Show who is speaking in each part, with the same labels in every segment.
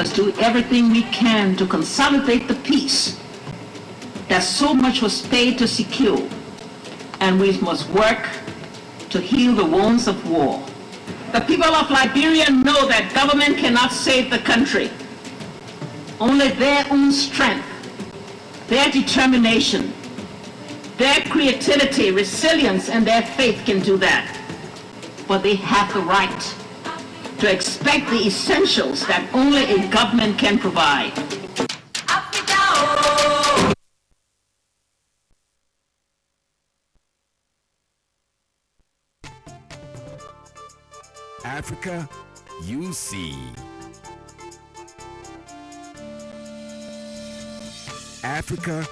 Speaker 1: must do everything we can to consolidate the peace that so much was paid to secure, and we must work to heal the wounds of war. The people of Liberia know that government cannot save the country. Only their own strength, their determination, their creativity, resilience, and their faith can do that. But they have the right to expect the essentials that only a government can provide.
Speaker 2: Africa, you see. Africa,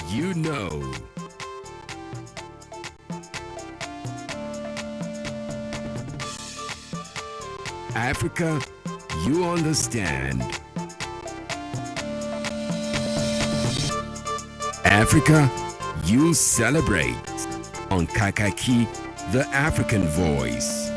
Speaker 2: you know. Africa, you understand. Africa, you celebrate. On Kaakaki, the African voice.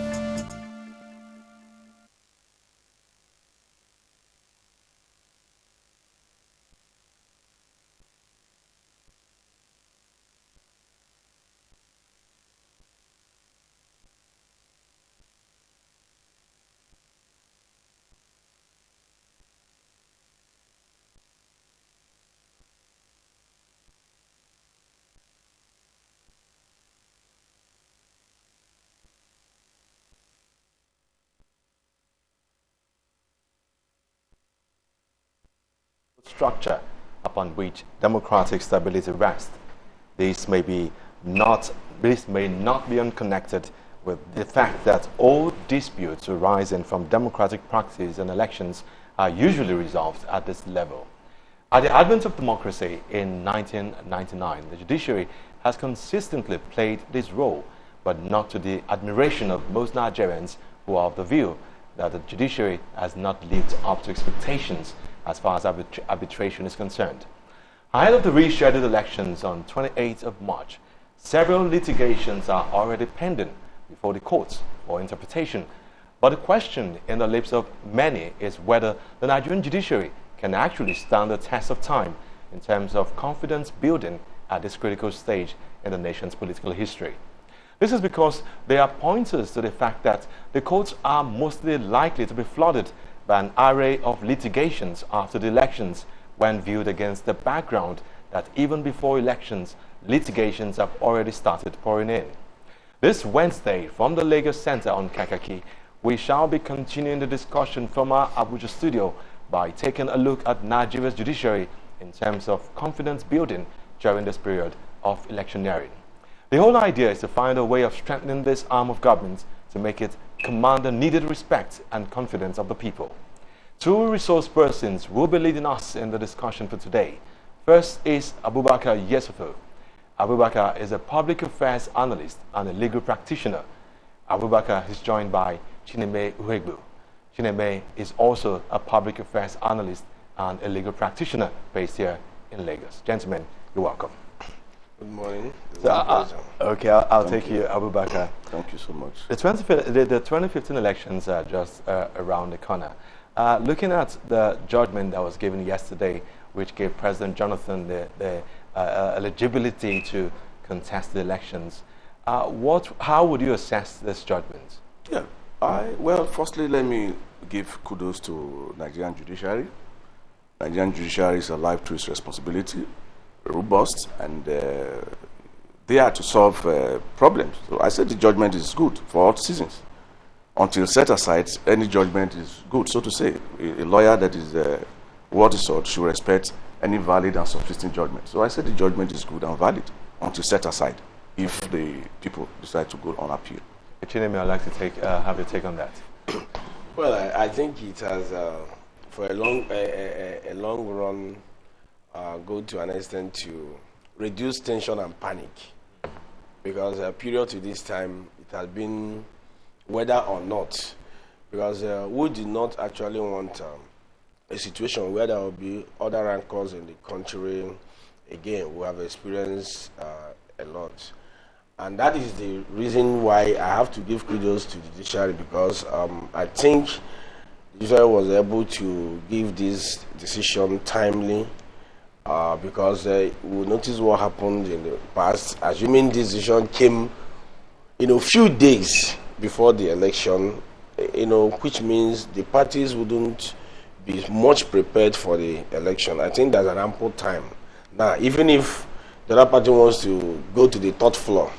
Speaker 3: Structure upon which democratic stability rests. This may not be unconnected with the fact that all disputes arising from democratic practice and elections are usually resolved at this level. At the advent of democracy in 1999, the judiciary has consistently played this role, but not to the admiration of most Nigerians who are of the view that the judiciary has not lived up to expectations as far as arbitration is concerned. Ahead of the rescheduled elections on 28th of March, several litigations are already pending before the courts for interpretation. But the question in the lips of many is whether the Nigerian judiciary can actually stand the test of time in terms of confidence building at this critical stage in the nation's political history. This is because there are pointers to the fact that the courts are mostly likely to be flooded by an array of litigations after the elections when viewed against the background that even before elections, litigations have already started pouring in. This Wednesday, from the Lagos Center on Kaakaki, we shall be continuing the discussion from our Abuja studio by taking a look at Nigeria's judiciary in terms of confidence building during this period of electioneering. The whole idea is to find a way of strengthening this arm of government to make it command the needed respect and confidence of the people. Two resource persons will be leading us in the discussion for today. First is Abubakar Yesufu. Abubakar is a public affairs analyst and a legal practitioner. Abubakar is joined by Chineme Uhegbu. Chineme is also a public affairs analyst and a legal practitioner based here in Lagos. Gentlemen, you're welcome.
Speaker 4: Good morning.
Speaker 3: So, I'll take you, Abubakar.
Speaker 4: Thank you so much.
Speaker 3: The 2015 elections are just around the corner. Looking at the judgment that was given yesterday, which gave President Jonathan the eligibility to contest the elections, how would you assess this judgment?
Speaker 4: Yeah, well, firstly, let me give kudos to Nigerian judiciary. Nigerian judiciary is alive to its responsibility, robust, and they are to solve problems. So I said the judgment is good for all citizens. Until set aside, any judgment is good, so to say. A lawyer that is worthy sought should respect any valid and subsisting judgment. So I said the judgment is good and valid until set aside if the people decide to go on appeal.
Speaker 3: Chineme, I'd like to have your take on that.
Speaker 5: Well, I think it has, for a long run, go to an extent to reduce tension and panic, because a period to this time it has been whether or not, because we did not actually want a situation where there will be other rancors in the country. Again, we have experienced a lot, and that is the reason why I have to give kudos to the judiciary, because I think Israel was able to give this decision timely because we noticed what happened in the past. Assuming this decision came, few days before the election, which means the parties wouldn't be much prepared for the election. I think there's an ample time. Now, even if the other party wants to go to the third floor,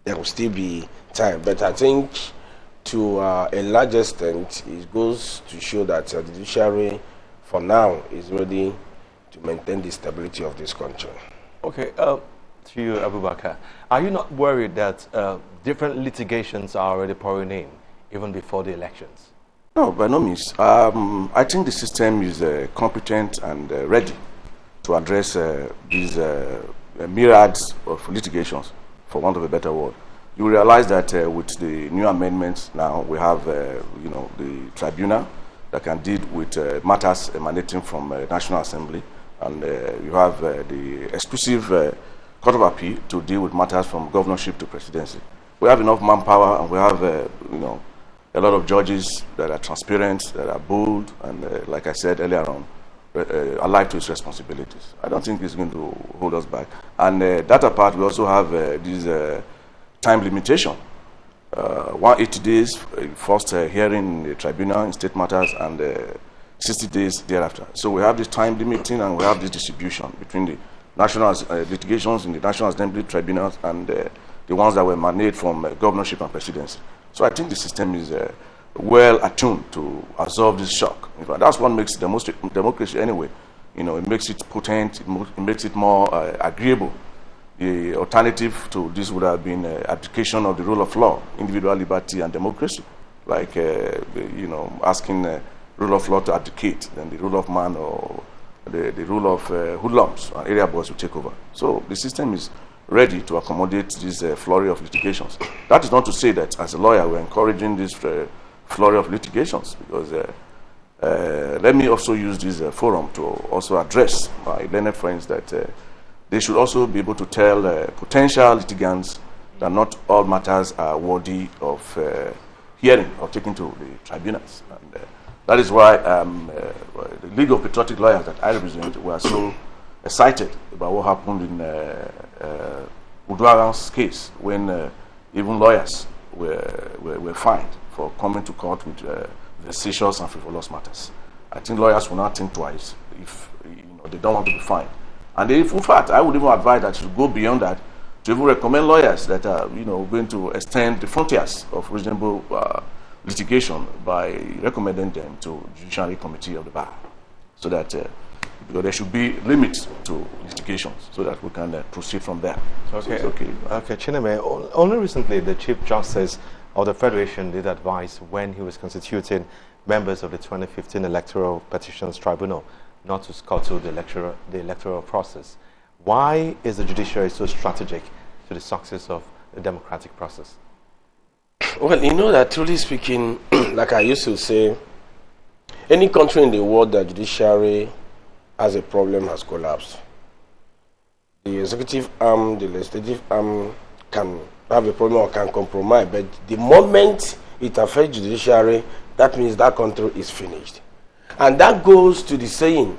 Speaker 5: there will still be time. But I think to a large extent, it goes to show that the judiciary, for now, is ready to maintain the stability of this country.
Speaker 3: Okay, to you, Abubakar, are you not worried that different litigations are already pouring in, even before the elections?
Speaker 4: No, by no means. I think the system is competent and ready to address these myriads of litigations, for want of a better word. You realize that with the new amendments now, we have, the tribunal that can deal with matters emanating from National Assembly, and you have the exclusive Court of Appeal to deal with matters from governorship to presidency. We have enough manpower, and we have, a lot of judges that are transparent, that are bold, and like I said earlier on, alive to its responsibilities. I don't think it's going to hold us back. And that apart, we also have this time limitation. 180 days, first hearing in the tribunal in state matters, and 60 days thereafter. So we have this time limiting, and we have this distribution between the national litigations in the National Assembly tribunals and the ones that were mandated from governorship and presidency. So I think the system is well attuned to absorb this shock. In fact, that's what makes democracy anyway. It makes it potent, it makes it more agreeable. The alternative to this would have been abdication of the rule of law, individual liberty and democracy, like asking rule of law to abdicate, then the rule of man or the rule of hoodlums and area boys will take over. So the system is ready to accommodate this flurry of litigations. That is not to say that as a lawyer we're encouraging this flurry of litigations, because let me also use this forum to also address my learned friends that they should also be able to tell potential litigants that not all matters are worthy of hearing or taken to the tribunals. And that is why the League of Patriotic Lawyers that I represent were so excited about what happened in Uduaghan's case, when even lawyers were fined for coming to court with vexatious and frivolous matters. I think lawyers will not think twice if they don't want to be fined. And if, in fact, I would even advise that you go beyond that to even recommend lawyers that are going to extend the frontiers of reasonable litigation by recommending them to the Judiciary Committee of the Bar, so that there should be limits to litigations, so that we can proceed from there.
Speaker 3: Okay,
Speaker 4: so
Speaker 3: okay, Chineme, only recently the Chief Justice of the Federation did advise, when he was constituting members of the 2015 Electoral Petitions Tribunal, not to scuttle the electoral process. Why is the judiciary so strategic to the success of the democratic process?
Speaker 5: Well, that truly speaking, like I used to say, any country in the world that judiciary has a problem has collapsed. The executive arm, the legislative arm can have a problem or can compromise, but the moment it affects judiciary, that means that country is finished. And that goes to the saying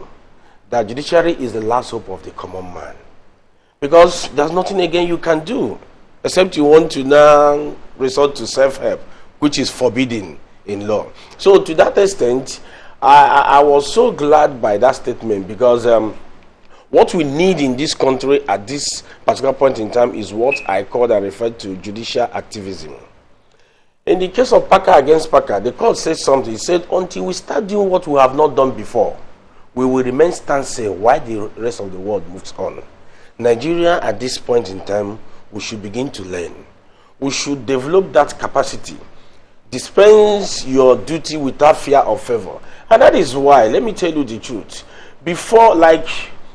Speaker 5: that judiciary is the last hope of the common man. Because there's nothing again you can do, except you want to now resort to self-help, which is forbidden in law. So to that extent, I was so glad by that statement, because what we need in this country at this particular point in time is what I call and refer to judicial activism. In the case of Parker against Parker, the court said something. It said, until we start doing what we have not done before, we will remain standstill while the rest of the world moves on. Nigeria, at this point in time, we should begin to learn. We should develop that capacity. Dispense your duty without fear or favor. And that is why, let me tell you the truth. Before, like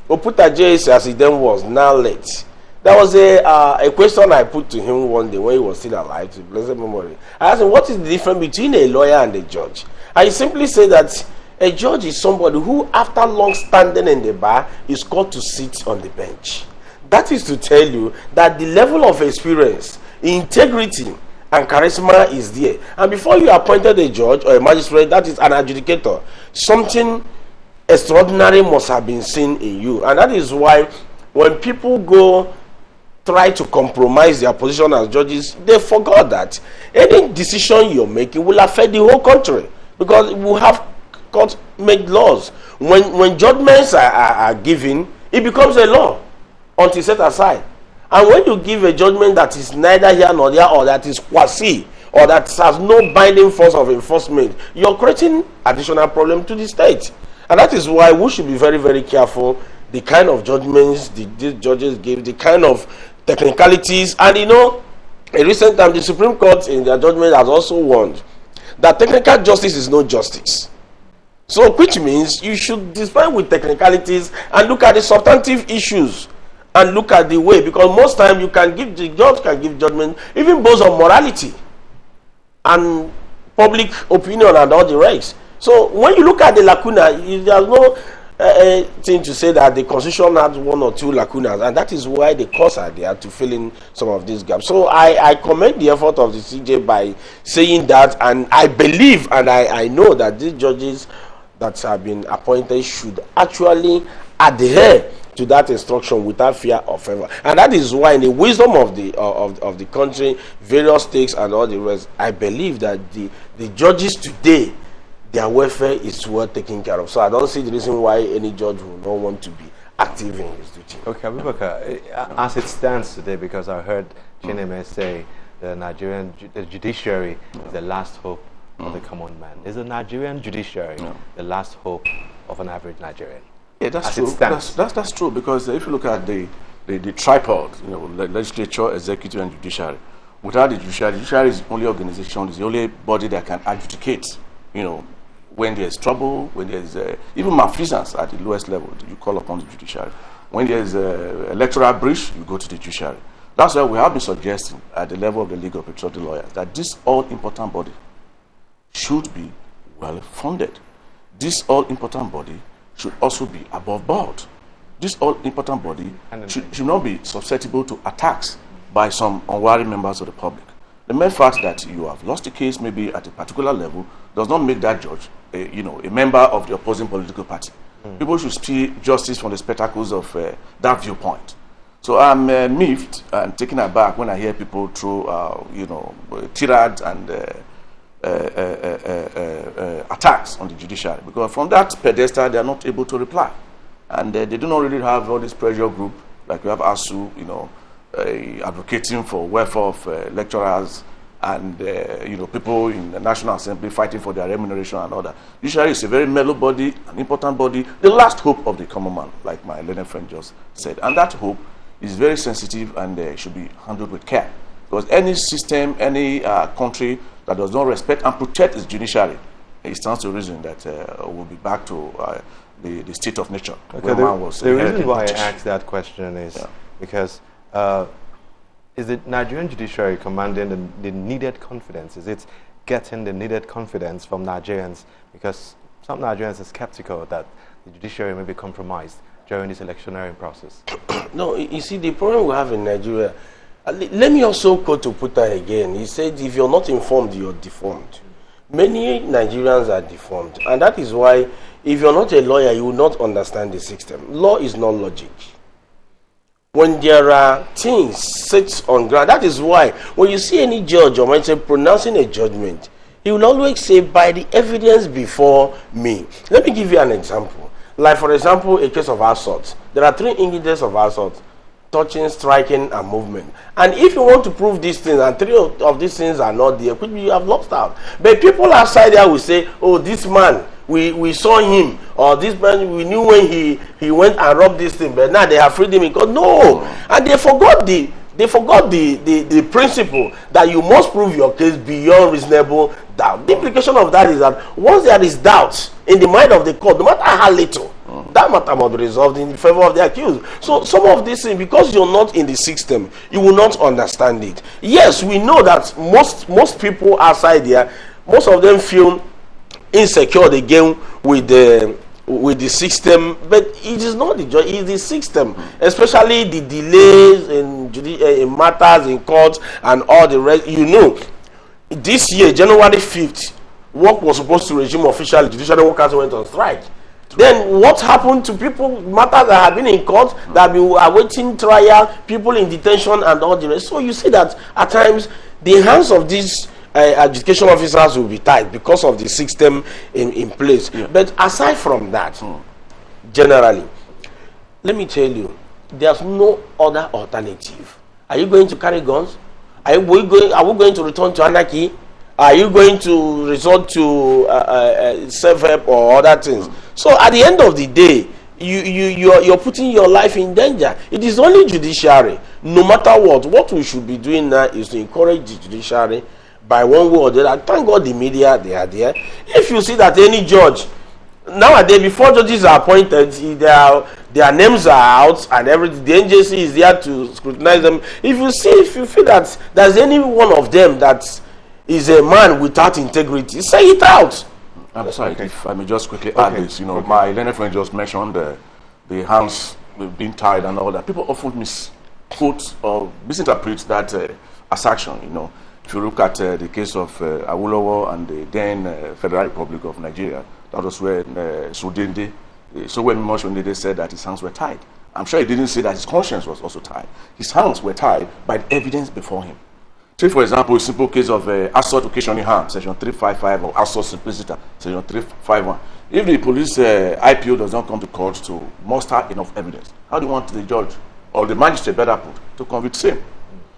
Speaker 5: Oputa J.S. as he then was, now late, there was a question I put to him one day when he was still alive, to blessed memory. I asked him, what is the difference between a lawyer and a judge? And he simply said that a judge is somebody who, after long standing in the bar, is called to sit on the bench. That is to tell you that the level of experience, integrity, and charisma is there. And before you appointed a judge or a magistrate, that is an adjudicator, something extraordinary must have been seen in you. And that is why when people go try to compromise their position as judges, they forgot that any decision you're making will affect the whole country, because we have court made laws. When judgments are given, it becomes a law until set aside. And when you give a judgment that is neither here nor there, or that is quasi, or that has no binding force of enforcement, you're creating additional problem to the state. And that is why we should be very, very careful the kind of judgments these judges give, the kind of technicalities. And you know, in recent time, the Supreme Court in their judgment has also warned that technical justice is no justice. So, which means you should dispense with technicalities and look at the substantive issues and look at the way, because most times you can give, the judge can give judgment even based on morality and public opinion and all the rest. So when you look at the lacuna, there's no thing to say that the constitution has one or two lacunas, and that is why the courts are there to fill in some of these gaps. So I commend the effort of the CJ by saying that, and I believe and I know that these judges that have been appointed should actually adhere to that instruction without fear or favor. And that is why, in the wisdom of the country, various stakes and all the rest, I believe that the judges today, their welfare is well taken care of. So I don't see the reason why any judge will not want to be active in his duty.
Speaker 3: Okay, Abubakar, as it stands today, because I heard Chineme say the Nigerian judiciary is the last hope of the common man. Is the Nigerian judiciary the last hope of an average Nigerian?
Speaker 4: Yeah, that's true. That's true, because if you look at the tripod, you know, legislature, executive, and judiciary, without the judiciary is the only organization, is the only body that can adjudicate, you know, when there's trouble, when there's even malfeasance at the lowest level, you call upon the judiciary. When there's electoral breach, you go to the judiciary. That's why we have been suggesting at the level of the League of Patriotic Lawyers that this all-important body should be well funded. This all-important body should also be above board. This all-important body should not be susceptible to attacks by some unwary members of the public. The mere fact that you have lost a case maybe at a particular level does not make that judge a member of the opposing political party. People should see justice from the spectacles of that viewpoint. So I'm miffed and taken aback when I hear people throw tirades and attacks on the judiciary, because from that pedestal they are not able to reply, and they do not really have all this pressure group like we have ASU, you know, advocating for welfare of lecturers and people in the National Assembly fighting for their remuneration and all that. Judiciary is a very mellow body, an important body, the last hope of the common man, like my learned friend just said, and that hope is very sensitive and should be handled with care, because any system, any country that does not respect and protect its judiciary, it stands to reason that we'll be back to the state of nature.
Speaker 3: Okay, the reason why I asked that question is because is the Nigerian judiciary commanding the needed confidence? Is it getting the needed confidence from Nigerians? Because some Nigerians are skeptical that the judiciary may be compromised during this electioneering process.
Speaker 5: No, you see, the problem we have in Nigeria, let me also quote to Puta again. He said, if you're not informed, you're deformed. Many Nigerians are deformed, and that is why if you're not a lawyer, you will not understand the system. Law is not logic. When there are things set on ground, that is why when you see any judge or magistrate pronouncing a judgment, he will always say, by the evidence before me. Let me give you an example. Like, for example, a case of assault. There are 3 ingredients of assault: touching, striking, and movement. And if you want to prove these things, and 3 of these things are not there, which you have lost out. But people outside there will say, oh, this man, we saw him, or this man, we knew when he went and robbed this thing, but now they have freed him. Because no, and they forgot the principle that you must prove your case beyond reasonable doubt. The implication of that is that once there is doubt in the mind of the court, no matter how little, that matter must be resolved in favor of the accused. So some of these things, because you're not in the system, you will not understand it. Yes, we know that most people outside there, most of them feel insecure again with the system, but it is not the judge, it is the system, especially the delays in matters in court and all the rest. You know, this year, January 5th, work was supposed to resume officially. Judiciary workers went on strike. Then what happened to people, matters that have been in court, that have been awaiting trial, people in detention and all the rest. So you see that at times the hands of these education officers will be tied because of the system in place. Yeah. But aside from that, generally, let me tell you, there's no other alternative. Are you going to carry guns? Are we going to return to anarchy? Are you going to resort to self-help or other things? So at the end of the day, you're putting your life in danger. It is only judiciary. No matter what we should be doing now is to encourage the judiciary by one way or the other. Thank God the media, they are there. If you see that any judge, nowadays before judges are appointed, their names are out and everything, the NJC is there to scrutinize them. If you feel that there's any one of them that is a man without integrity, say it out.
Speaker 4: I'm sorry, if I may just quickly add this. You know, my learned friend just mentioned the hands being tied and all that. People often misquote or misinterpret that assertion. You know, if you look at the case of Awolowo and the then Federal Republic of Nigeria, that was when Sudende, so when they said that his hands were tied. I'm sure he didn't say that his conscience was also tied. His hands were tied by the evidence before him. Take, for example, a simple case of assault occasioning harm, section 355, or assault simpliciter, section 351. If the police IPO does not come to court to muster enough evidence, how do you want the judge or the magistrate better put to convict him?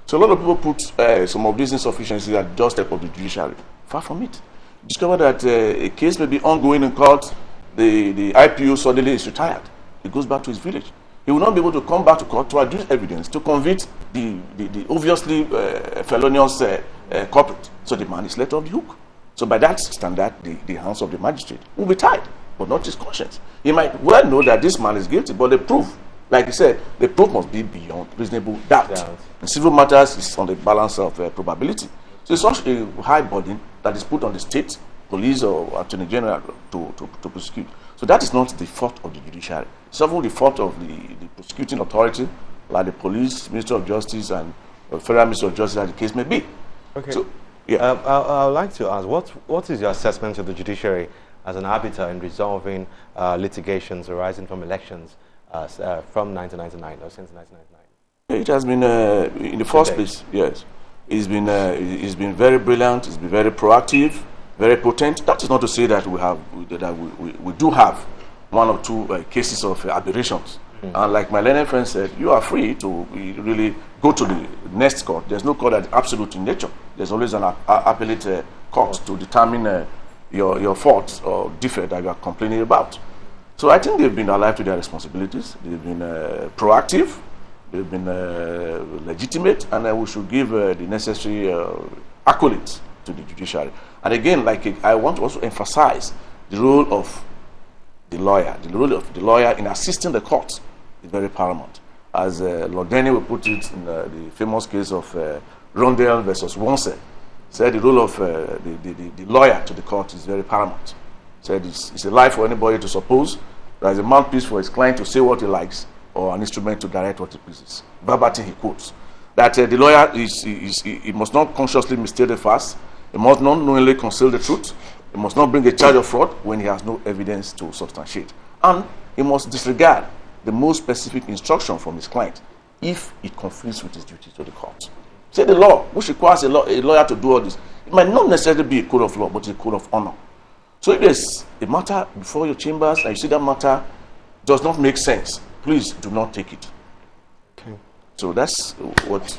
Speaker 4: So a lot of people put some of these insufficiencies at the doorstep of the judiciary. Far from it. Discover that a case may be ongoing in court, the IPO suddenly is retired. He goes back to his village. He will not be able to come back to court to adduce evidence to convict the obviously felonious culprit. So the man is let off the hook. So by that standard, the hands of the magistrate will be tied, but not his conscience. He might well know that this man is guilty, but the proof, like he said, the proof must be beyond reasonable doubt. In civil matters, it's on the balance of probability. So it's such a high burden that is put on the state, police, or attorney general to prosecute. So that is not the fault of the judiciary. It's often the fault of the prosecuting authority, like the police, Ministry of Justice, and Federal Ministry of Justice, as the case may be. Okay. So, yeah.
Speaker 3: I would like to ask, what is your assessment of the judiciary as an arbiter in resolving litigations arising from elections from 1999 or since 1999?
Speaker 4: It has been, in the first place, yes. It's been very brilliant. It's been very proactive, very potent. That is not to say that we do have one or two cases of aberrations. And like my learned friend said, you are free to really go to the next court. There's no court that's absolute in nature. There's always an appellate court to determine your faults or defect that you are complaining about. So I think they've been alive to their responsibilities. They've been proactive. They've been legitimate, and we should give the necessary accolades to the judiciary. And again, I want to also emphasize the role of the lawyer. The role of the lawyer in assisting the court is very paramount. As Lord Denny will put it in the famous case of Rondell versus Wonse, said the role of the lawyer to the court is very paramount. Said it's a lie for anybody to suppose there is a mouthpiece for his client to say what he likes or an instrument to direct what he pleases. Verbatim he quotes that the lawyer he must not consciously mistake the facts, he must not knowingly conceal the truth, he must not bring a charge of fraud when he has no evidence to substantiate, and he must disregard the most specific instruction from his client if it conflicts with his duty to the court. Say the law, which requires a lawyer to do all this, it might not necessarily be a code of law, but a code of honor. So if there's a matter before your chambers and you see that matter does not make sense, please do not take it. Okay. So that's what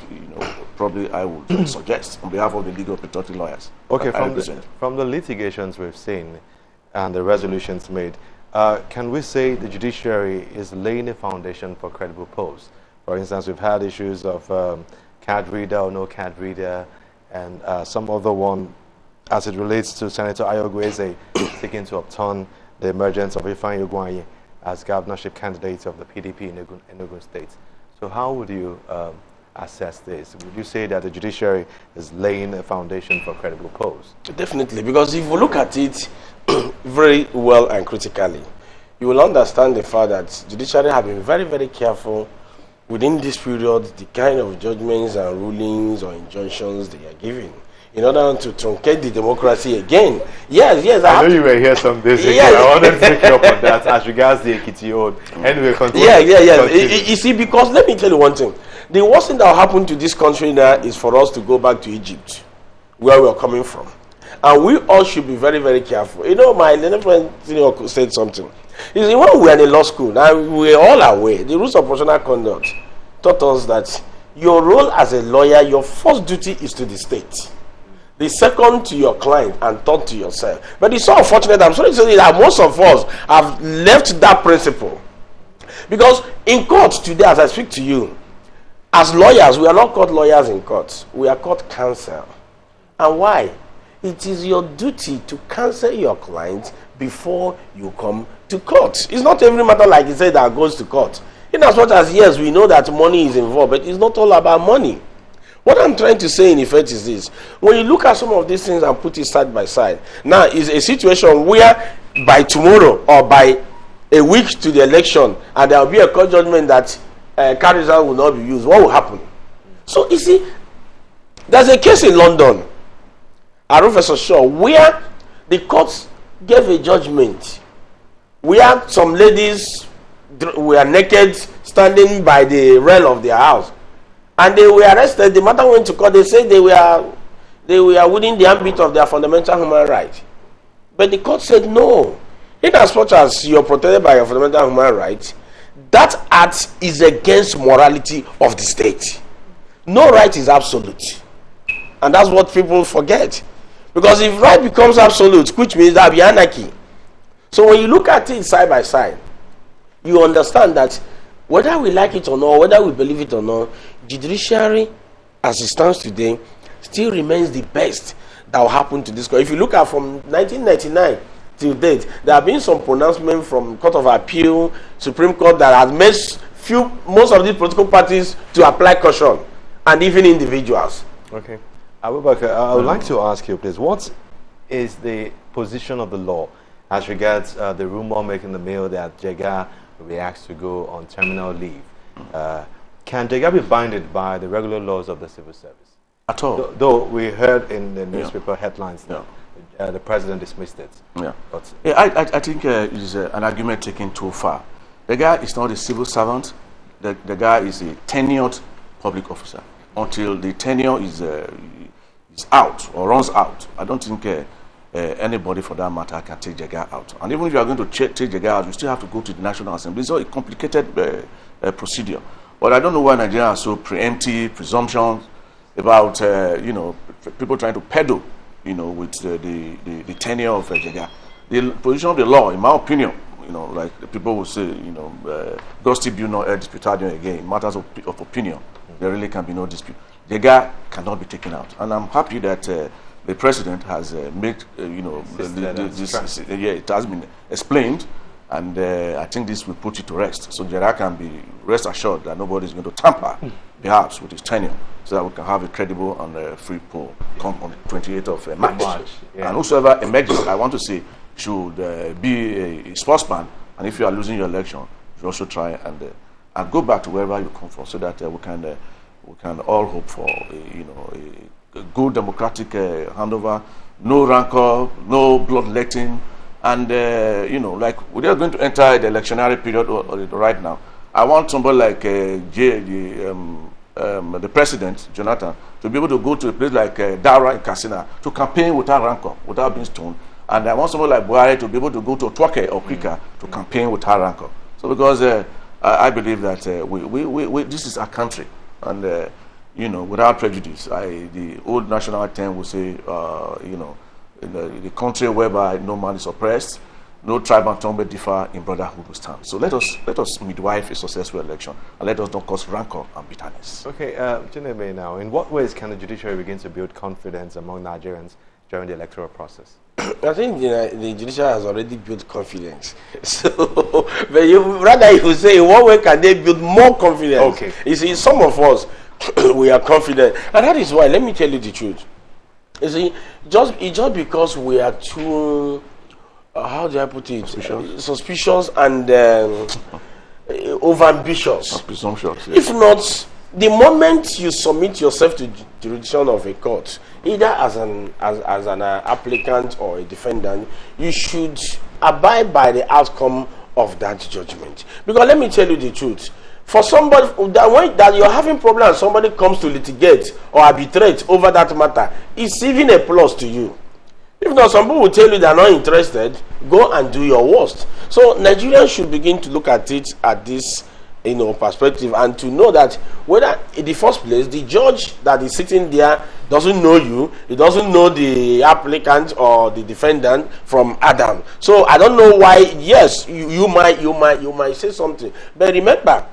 Speaker 4: probably I would suggest on behalf of the legal patriotic lawyers.
Speaker 3: Okay, from the litigations we've seen and the resolutions made, can we say the judiciary is laying a foundation for credible polls? For instance, we've had issues of card reader or no card reader, and some other one as it relates to Senator Ayogweze seeking to upturn the emergence of Ifeanyi Ugwuanyi as governorship candidate of the PDP in Enugu State. So how would you assess this? Would you say that the judiciary is laying a foundation for credible polls?
Speaker 5: Definitely, because if you look at it very well and critically, you will understand the fact that judiciary have been very, very careful within this period, the kind of judgments and rulings or injunctions they are giving. in order to truncate the democracy again. Yes,
Speaker 3: I know you were here some days ago.
Speaker 5: Yes.
Speaker 3: I wanted to take you up on that as regards the Ekiti own. Anyway, continue.
Speaker 5: You see, because let me tell you one thing. The worst thing that will happen to this country now is for us to go back to Egypt, where we are coming from. And we all should be very, very careful. You know, my little friend said something. He said, when we were in law school, now we are all aware, the rules of professional conduct taught us that your role as a lawyer, your first duty is to the state. The second to your client, and third to yourself. But it's so unfortunate, I'm sorry to say that most of us have left that principle. Because in court today, as I speak to you, as lawyers, we are not called lawyers in court. We are called counsel. And why? It is your duty to counsel your client before you come to court. It's not every matter, like you said, that goes to court. In as much as, yes, we know that money is involved, but it's not all about money. What I'm trying to say in effect is this. When you look at some of these things and put it side by side, now is a situation where by tomorrow or by a week to the election, and there will be a court judgment that carries out will not be used, what will happen? So you see, there's a case in London, Professor Shaw, where the courts gave a judgment where some ladies were naked standing by the rail of their house. And they were arrested. The matter went to court. They said they were within the ambit of their fundamental human right. But the court said no. In as much as you're protected by your fundamental human right, that act is against morality of the state. No right is absolute. And that's what people forget. Because if right becomes absolute, which means there'll be anarchy. So when you look at it side by side, you understand that whether we like it or not, whether we believe it or not, judiciary, as it stands today, still remains the best that will happen to this country. If you look at from 1999 till date, there have been some pronouncement from Court of Appeal, Supreme Court, that has made most of these political parties to apply caution, and even individuals.
Speaker 3: Okay. Abubakar, I would like to ask you, please, what is the position of the law as regards the rumor making the mail that Jega will be asked to go on terminal leave? Can Jega be bounded by the regular laws of the civil service?
Speaker 4: At all.
Speaker 3: Though we heard in the newspaper headlines that the president dismissed it.
Speaker 4: Yeah.
Speaker 3: But
Speaker 4: I think it's an argument taken too far. The guy is not a civil servant. The guy is a tenured public officer. Until the tenure is out or runs out, I don't think anybody for that matter can take Jega out. And even if you are going to take Jega out, you still have to go to the National Assembly. It's all a complicated procedure. But I don't know why Nigeria are so preemptive, presumptions about people trying to peddle, with the tenure of Jega. The position of the law, in my opinion, like the people will say, God still do not disputadium again. Matters of opinion, there really can be no dispute. Jega cannot be taken out, and I'm happy that the president has made, it has been explained. And I think this will put it to rest. So Jega can be rest assured that nobody is going to tamper, perhaps, with his tenure, so that we can have a credible and free poll come on 28th of March. And whosoever emerges, I want to say, should be a sportsman. And if you are losing your election, you should also try and go back to wherever you come from, so that we can all hope for a good democratic handover, no rancor, no bloodletting. And like we are going to enter the electionary period right now. I want somebody like the president, Jonathan, to be able to go to a place like Dara in Katsina to campaign without rancor, without being stoned. And I want somebody like Buhari to be able to go to Twoke or Krika to campaign without rancor. So because I believe that this is our country, and without prejudice. The old national anthem will say, in the country whereby no man is oppressed, no tribe and tongue may differ, in brotherhood we stand. So let us midwife a successful election, and let us not cause rancor and bitterness.
Speaker 3: Okay, Chinebe, now, in what ways can the judiciary begin to build confidence among Nigerians during the electoral process?
Speaker 5: I think the judiciary has already built confidence. So, but you say, in what way can they build more confidence?
Speaker 3: Okay.
Speaker 5: You see, some of us, we are confident, and that is why. Let me tell you the truth. You see, just because we are too, how do I put it? Suspicious and overambitious.
Speaker 4: Presumptuous.
Speaker 5: If not the moment you submit yourself to jurisdiction of a court, either as an applicant or a defendant, you should abide by the outcome of that judgment. Because let me tell you the truth, for somebody that you're having problems, somebody comes to litigate or arbitrate over that matter, it's even a plus to you. If not, some people will tell you they're not interested, go and do your worst. So Nigerians should begin to look at it at this perspective, and to know that whether in the first place the judge that is sitting there doesn't know you, he doesn't know the applicant or the defendant from Adam. So I don't know why. Yes, you might say something, but remember,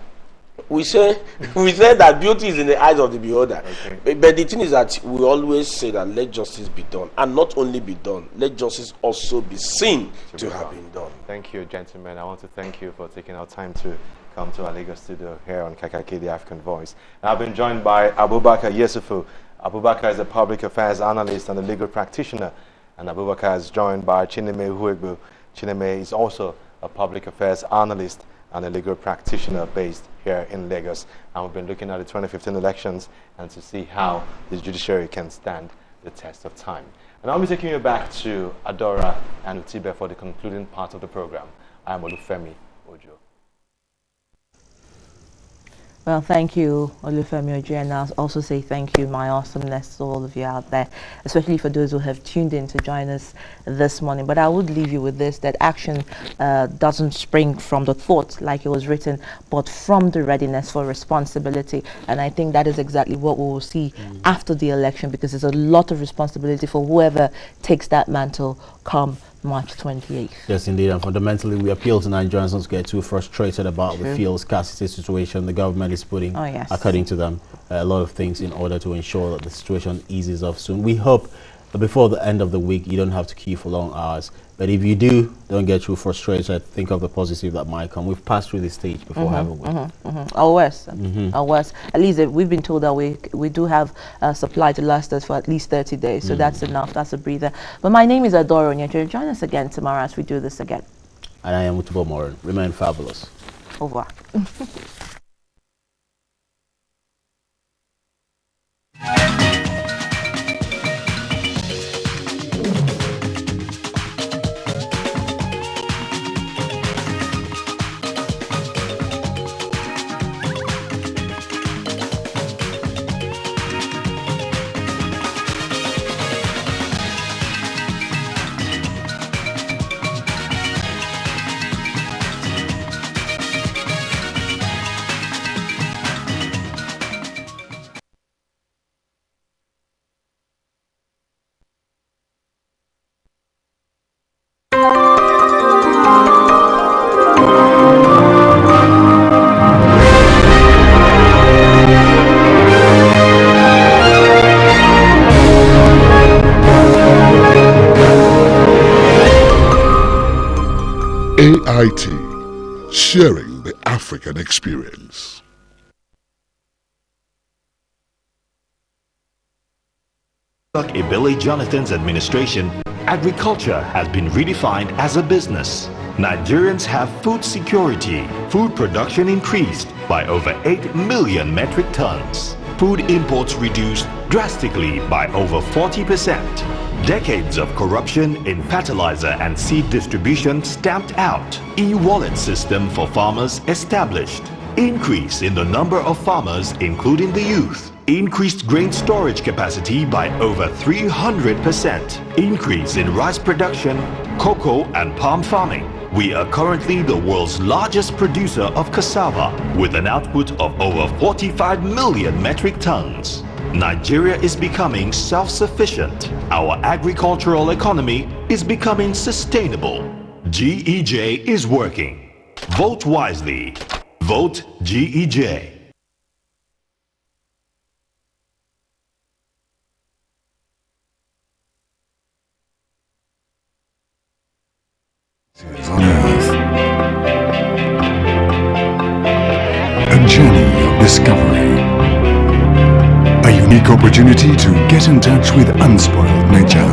Speaker 5: we say that beauty is in the eyes of the beholder. Okay. But the thing is that we always say that let justice be done, and not only be done, let justice also be seen to have been done.
Speaker 3: Thank you, gentlemen. I want to thank you for taking our time to come to our Lagos studio here on Kaakaki, the African Voice. And I've been joined by Abubakar Yesufu. Abubakar is a public affairs analyst and a legal practitioner. And Abubakar is joined by Chineme Huegbu. Chineme is also a public affairs analyst and a legal practitioner based here in Lagos. And we've been looking at the 2015 elections and to see how the judiciary can stand the test of time. And I'll be taking you back to Adora and Utibe for the concluding part of the program. I am Olufemi Ojo.
Speaker 6: Well, thank you, Olufemi Ojo, and I'll also say thank you, my awesomeness, to all of you out there, especially for those who have tuned in to join us this morning. But I would leave you with this, that action doesn't spring from the thought, like it was written, but from the readiness for responsibility. And I think that is exactly what we will see after the election, because there's a lot of responsibility for whoever takes that mantle come March 28th.
Speaker 7: Yes, indeed. And fundamentally, we appeal to Nigerians not to get too frustrated about the fuel scarcity situation. The government is putting, according to them, a lot of things in order to ensure that the situation eases off soon. We hope that before the end of the week, you don't have to queue for long hours. But if you do, don't get too frustrated. Think of the positive that might come. We've passed through this stage before, haven't we?
Speaker 6: Our worst. Our worst. At least we've been told that we do have supply to last us for at least 30 days. So that's enough. That's a breather. But my name is Adora Onyeche. Join us again tomorrow as we do this again.
Speaker 7: And I am Utubo Moran. Remain fabulous.
Speaker 6: Au revoir.
Speaker 8: AIT, sharing the African experience.
Speaker 9: Ebele Jonathan's administration, agriculture has been redefined as a business. Nigerians have food security. Food production increased by over 8 million metric tons. Food imports reduced drastically by over 40%. Decades of corruption in fertilizer and seed distribution stamped out. E-wallet system for farmers established. Increase in the number of farmers, including the youth. Increased grain storage capacity by over 300%. Increase in rice production, cocoa and palm farming. We are currently the world's largest producer of cassava with an output of over 45 million metric tons. Nigeria is becoming self-sufficient. Our agricultural economy is becoming sustainable. GEJ is working. Vote wisely. Vote GEJ.
Speaker 8: On Earth. A journey of discovery. A unique opportunity to get in touch with unspoiled nature.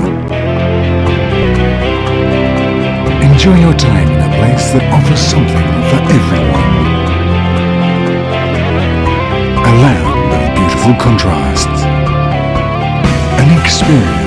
Speaker 8: Enjoy your time in a place that offers something for everyone. A land powerful contrasts. An experience